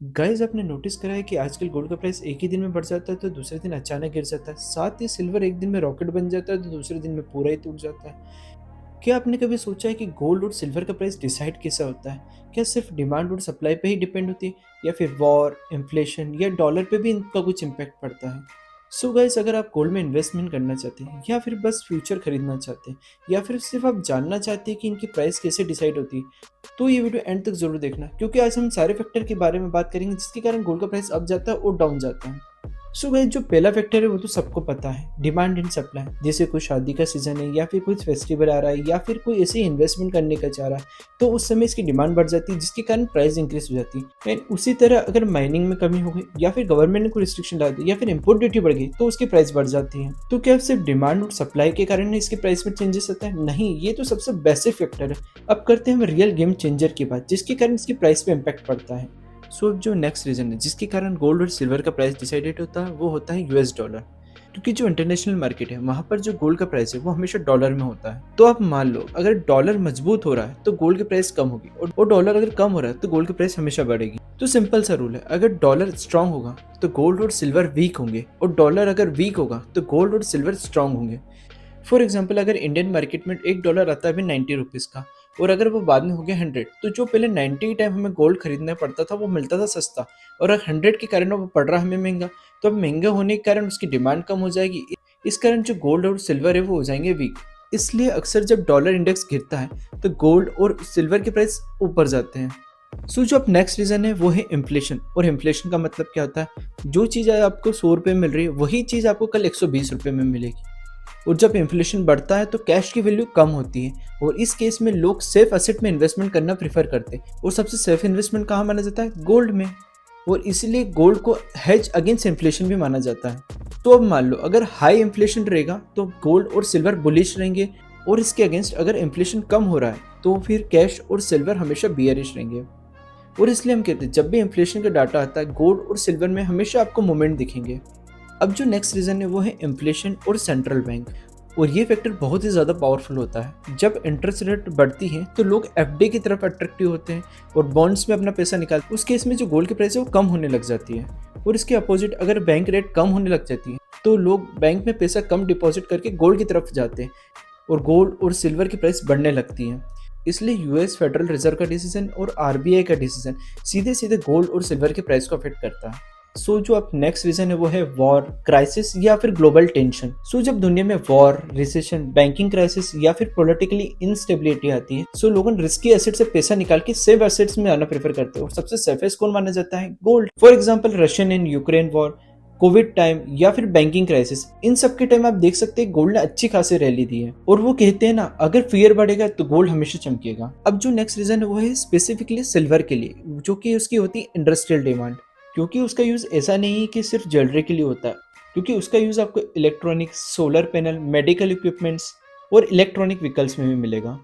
Guys आपने notice करा है कि आजकल गोल्ड का प्राइस एक ही दिन में बढ़ जाता है तो दूसरे दिन अचानक गिर जाता है। साथ ही सिल्वर एक दिन में रॉकेट बन जाता है तो दूसरे दिन में पूरा ही टूट जाता है। क्या आपने कभी सोचा है कि गोल्ड और सिल्वर का प्राइस डिसाइड कैसे होता है? क्या सिर्फ डिमांड और सप्लाई पे ही डिपेंड होती है या फिर वॉर, इन्फ्लेशन या डॉलर पे भी इनका कुछ इम्पैक्ट पड़ता है? सो गाइस अगर आप गोल्ड में इन्वेस्टमेंट करना चाहते हैं या फिर बस फ्यूचर खरीदना चाहते हैं या फिर सिर्फ आप जानना चाहते हैं कि इनकी प्राइस कैसे डिसाइड होती है, तो ये वीडियो एंड तक जरूर देखना क्योंकि आज हम सारे फैक्टर के बारे में बात करेंगे जिसके कारण गोल्ड का प्राइस अप जाता है और डाउन जाता है। सो गाइस जो पहला फैक्टर है वो तो सबको पता है, डिमांड एंड सप्लाई। जैसे कोई शादी का सीजन है या फिर कुछ फेस्टिवल आ रहा है या फिर कोई ऐसे इन्वेस्टमेंट करने का चाह रहा है तो उस समय इसकी डिमांड बढ़ जाती है जिसके कारण प्राइस इंक्रीज हो जाती है। एंड उसी तरह अगर माइनिंग में कमी हो गई या फिर गवर्नमेंट ने कोई रिस्ट्रिक्शन लगा दी या फिर इम्पोर्ट ड्यूटी बढ़ गई तो उसकी प्राइस बढ़ जाती है। तो क्या सिर्फ डिमांड और सप्लाई के कारण इसके प्राइस में चेंजेस आता है? नहीं, ये तो सबसे बेसिक फैक्टर है। अब करते हैं हम रियल गेम चेंजर की बात जिसके कारण इसकी प्राइस पे इम्पैक्ट पड़ता है। सो अब जो नेक्स्ट रीजन है जिसके कारण गोल्ड और सिल्वर का प्राइस डिसाइडेड होता है वो होता है यूएस डॉलर। क्योंकि जो इंटरनेशनल मार्केट है वहाँ पर जो गोल्ड का प्राइस है वो हमेशा डॉलर में होता है। तो आप मान लो अगर डॉलर मजबूत हो रहा है तो गोल्ड की प्राइस कम होगी और डॉलर अगर कम हो रहा है तो गोल्ड की प्राइस हमेशा बढ़ेगी। तो सिंपल सा रूल है, अगर डॉलर स्ट्रांग होगा तो गोल्ड और सिल्वर वीक होंगे और डॉलर अगर वीक होगा तो गोल्ड और सिल्वर स्ट्रांग होंगे। फॉर एग्जाम्पल अगर इंडियन मार्केट में एक डॉलर आता है अभी 90 रुपीज़ का और अगर वो बाद में हो गया 100, तो जो पहले 90 के टाइम हमें गोल्ड खरीदना पड़ता था वो मिलता था सस्ता और अगर 100 के कारण वो पड़ रहा हमें महंगा, तो अब महंगा होने के कारण उसकी डिमांड कम हो जाएगी। इस कारण जो गोल्ड और सिल्वर है वो हो जाएंगे वीक। इसलिए अक्सर जब डॉलर इंडेक्स गिरता है तो गोल्ड और सिल्वर के प्राइस ऊपर जाते हैं। सो जो अब नेक्स्ट रीज़न है वो है इन्फ्लेशन। और इन्फ्लेशन का मतलब क्या होता है, जो चीज़ आपको 100 रुपये मिल रही है वही चीज़ आपको कल 120 रुपये में मिलेगी। और जब इन्फ्लेशन बढ़ता है तो कैश की वैल्यू कम होती है और इस केस में लोग सेफ एसेट में इन्वेस्टमेंट करना प्रेफर करते हैं। और सबसे सेफ इन्वेस्टमेंट कहाँ माना जाता है? गोल्ड में। और इसीलिए गोल्ड को हेज अगेंस्ट इन्फ्लेशन भी माना जाता है। तो अब मान लो अगर हाई इन्फ्लेशन रहेगा तो गोल्ड और सिल्वर बुलिश रहेंगे और इसके अगेंस्ट अगर इन्फ्लेशन कम हो रहा है तो फिर कैश और सिल्वर हमेशा बियरिश रहेंगे। और इसलिए हम कहते हैं जब भी इन्फ्लेशन का डाटा आता है गोल्ड और सिल्वर में हमेशा आपको मूवमेंट दिखेंगे। अब जो नेक्स्ट रीज़न है वो है इन्फ्लेशन और सेंट्रल बैंक। और ये फैक्टर बहुत ही ज़्यादा पावरफुल होता है। जब इंटरेस्ट रेट बढ़ती है तो लोग एफडी की तरफ अट्रैक्टिव होते हैं और बॉन्ड्स में अपना पैसा निकालते हैं। उस केस में जो गोल्ड की प्राइस है वो कम होने लग जाती है। और इसके अपोजिट अगर बैंक रेट कम होने लग जाती है तो लोग बैंक में पैसा कम डिपॉजिट करके गोल्ड की तरफ जाते हैं और गोल्ड और सिल्वर की प्राइस बढ़ने लगती है। इसलिए यूएस फेडरल रिजर्व का डिसीजन और आरबीआई का डिसीजन सीधे सीधे गोल्ड और सिल्वर के प्राइस को अफेक्ट करता है। सो जो अब नेक्स्ट रीजन है वो है वॉर, क्राइसिस या फिर ग्लोबल टेंशन। सो जब दुनिया में वॉर, रिसेशन, बैंकिंग क्राइसिस या फिर पॉलिटिकली इंस्टेबिलिटी आती है सो लोग रिस्की एसेट से पैसा निकाल के सेफ एसेट्स में आना प्रेफर करते हैं और सबसे सेफेस्ट कौन माना जाता है? Gold. For example Russian and Ukraine war, Covid time या फिर बैंकिंग क्राइसिस, इन सब के टाइम आप देख सकते हैं गोल्ड ने अच्छी खासी रैली दी है। और वो कहते हैं ना, अगर फियर बढ़ेगा तो गोल्ड हमेशा चमकेगा। अब जो नेक्स्ट रीजन है वो है स्पेसिफिकली सिल्वर के लिए, जो कि उसकी होती है इंडस्ट्रियल डिमांड। क्योंकि उसका यूज़ ऐसा नहीं है कि सिर्फ ज्वेलरी के लिए होता है, क्योंकि उसका यूज़ आपको electronics, solar panel, medical equipments और इलेक्ट्रॉनिक व्हीकल्स में भी मिलेगा।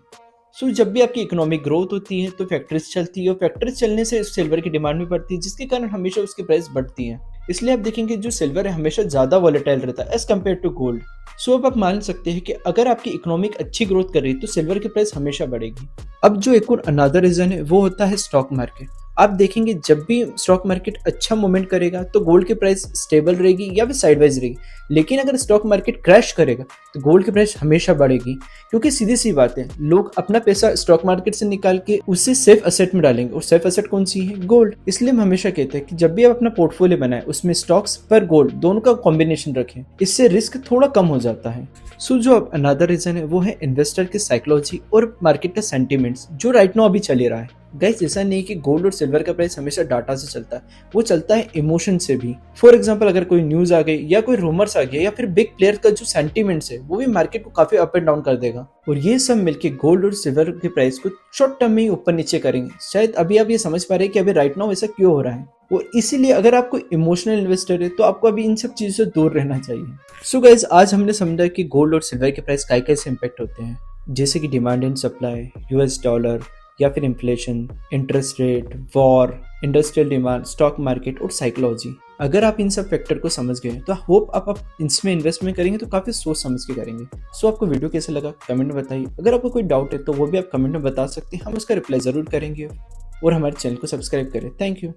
सो जब भी आपकी इकोनॉमिक ग्रोथ होती है तो फैक्ट्रीज चलती है और फैक्ट्रीज चलने से सिल्वर की डिमांड भी बढ़ती है जिसके कारण हमेशा उसकी प्राइस बढ़ती है। इसलिए आप देखेंगे जो सिल्वर है हमेशा ज़्यादा वॉलेटाइल रहता है एज कम्पेयर टू गोल्ड। सो अब आप मान सकते हैं कि अगर आपकी इकोनॉमिक अच्छी ग्रोथ कर रही है तो सिल्वर की प्राइस हमेशा बढ़ेगी। अब जो एक और अनदर रीजन है वो होता है स्टॉक मार्केट। आप देखेंगे जब भी स्टॉक मार्केट अच्छा मूवमेंट करेगा तो गोल्ड की प्राइस स्टेबल रहेगी या फिर साइडवाइज रहेगी। लेकिन अगर स्टॉक मार्केट क्रैश करेगा तो गोल्ड की प्राइस हमेशा बढ़ेगी, क्योंकि सीधी सी बात है, लोग अपना पैसा स्टॉक मार्केट से निकाल के उससे सेफ एसेट में डालेंगे और सेफ एसेट कौन सी है? गोल्ड। इसलिए हम हमेशा कहते हैं कि जब भी आप अपना पोर्टफोलियो बनाए उसमें स्टॉक्स पर गोल्ड दोनों का कॉम्बिनेशन रखें, इससे रिस्क थोड़ा कम हो जाता है। सो जो अब अनदर रीजन है वो है इन्वेस्टर की साइकोलॉजी और मार्केट का सेंटीमेंट्स जो राइट नाउ अभी चल रहा है। गाइस ऐसा नहीं कि गोल्ड और सिल्वर का प्राइस हमेशा डाटा से चलता है, वो चलता है इमोशन से भी। फॉर एग्जांपल अगर कोई न्यूज आ गई या कोई रूमर्स आ गया या फिर बिग प्लेयर का जो सेंटीमेंट्स है वो भी मार्केट को काफी अप एंड डाउन कर देगा। और ये सब मिलके गोल्ड और सिल्वर के प्राइस को शॉर्ट टर्म में ही ऊपर नीचे करेंगे। शायद अभी आप ये समझ पा रहे हैं कि अभी राइट नाउ ऐसा क्यों हो रहा है। और इसीलिए अगर आप कोई इमोशनल इन्वेस्टर है तो आपको अभी इन सब चीजों से दूर रहना चाहिए। सो गाइस आज हमने समझा कि गोल्ड और सिल्वर के प्राइस कैसे इंपैक्ट होते हैं, जैसे कि demand and supply, US dollar या फिर inflation, interest rate, war, industrial demand, stock market और साइकोलॉजी। अगर आप इन सब फैक्टर को समझ गए तो होप आप इसमें इन्वेस्टमेंट करेंगे तो काफ़ी सोच समझ के करेंगे। सो आपको वीडियो कैसे लगा कमेंट में बताइए। अगर आपको कोई डाउट है तो वो भी आप कमेंट में बता सकते हैं, हम उसका रिप्लाई ज़रूर करेंगे। और हमारे चैनल को सब्सक्राइब करें। Thank you.